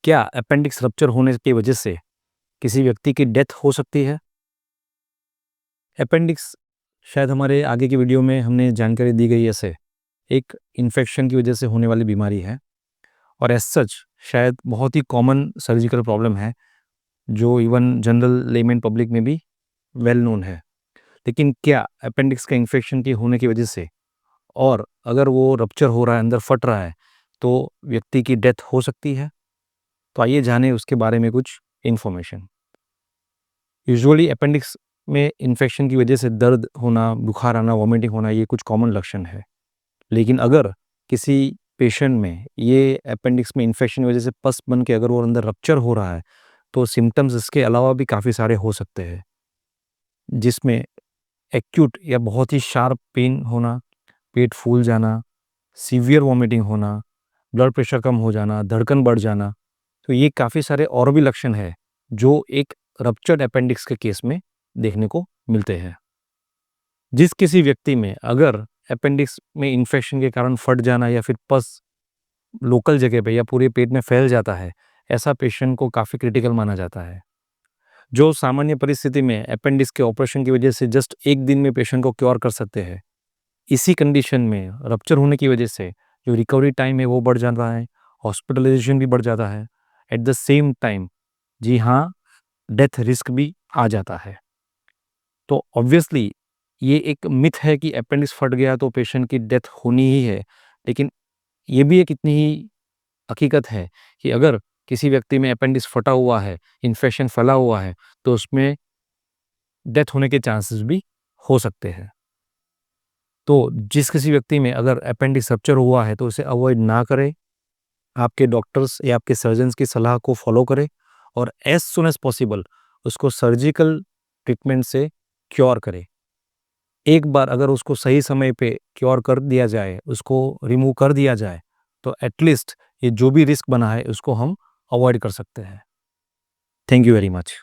क्या appendix rupture होने की वजह से किसी व्यक्ति की डेथ हो सकती है? अपेंडिक्स शायद हमारे आगे की वीडियो में हमने जानकारी दी गई ऐसे एक इन्फेक्शन की वजह से होने वाली बीमारी है और एज सच शायद बहुत ही कॉमन सर्जिकल प्रॉब्लम है जो इवन जनरल लेमन पब्लिक में भी वेल नोन है। लेकिन क्या अपेंडिक्स का इन्फेक्शन की होने की वजह से और अगर वो रप्चर हो रहा है, अंदर फट रहा है, तो व्यक्ति की डेथ हो सकती है? तो आइए जानें उसके बारे में कुछ इन्फॉर्मेशन। यूजुअली अपेंडिक्स में इन्फेक्शन की वजह से दर्द होना, बुखार आना, वॉमिटिंग होना ये कुछ कॉमन लक्षण है। लेकिन अगर किसी पेशेंट में ये अपेंडिक्स में इन्फेक्शन की वजह से पस बन के अगर वो अंदर रप्चर हो रहा है, तो सिम्पटम्स इसके अलावा भी काफ़ी सारे हो सकते हैं, जिसमें एक्यूट या बहुत ही शार्प पेन होना, पेट फूल जाना, सीवियर वॉमिटिंग होना, ब्लड प्रेशर कम हो जाना, धड़कन बढ़ जाना। तो ये काफ़ी सारे और भी लक्षण हैं जो एक रप्चर्ड अपेंडिक्स के केस में देखने को मिलते हैं। जिस किसी व्यक्ति में अगर अपेंडिक्स में इन्फेक्शन के कारण फट जाना या फिर पस लोकल जगह पे या पूरे पेट में फैल जाता है, ऐसा पेशेंट को काफ़ी क्रिटिकल माना जाता है। जो सामान्य परिस्थिति में अपेंडिक्स के ऑपरेशन की वजह से जस्ट 1 दिन में पेशेंट को क्योर कर सकते हैं, इसी कंडीशन में रप्चर होने की वजह से जो रिकवरी टाइम है वो बढ़ जाता है, हॉस्पिटलाइजेशन भी बढ़ जाता है। एट द सेम टाइम जी हाँ, डेथ रिस्क भी आ जाता है। तो ऑब्वियसली ये एक मिथ है कि अपेंडिक्स फट गया तो पेशेंट की डेथ होनी ही है। लेकिन ये भी एक इतनी ही हकीकत है कि अगर किसी व्यक्ति में अपेंडिक्स फटा हुआ है, इन्फेक्शन फैला हुआ है, तो उसमें डेथ होने के चांसेस भी हो सकते हैं। तो जिस किसी व्यक्ति में अगर अपेंडिक्स रप्चर हुआ है तो उसे अवॉइड ना करें, आपके डॉक्टर्स या आपके सर्जन्स की सलाह को फॉलो करें और एज़ सून एज़ पॉसिबल उसको सर्जिकल ट्रीटमेंट से क्योर करें। एक बार अगर उसको सही समय पे क्योर कर दिया जाए, उसको रिमूव कर दिया जाए, तो एट लीस्ट ये जो भी रिस्क बना है उसको हम अवॉइड कर सकते हैं। Thank you very much.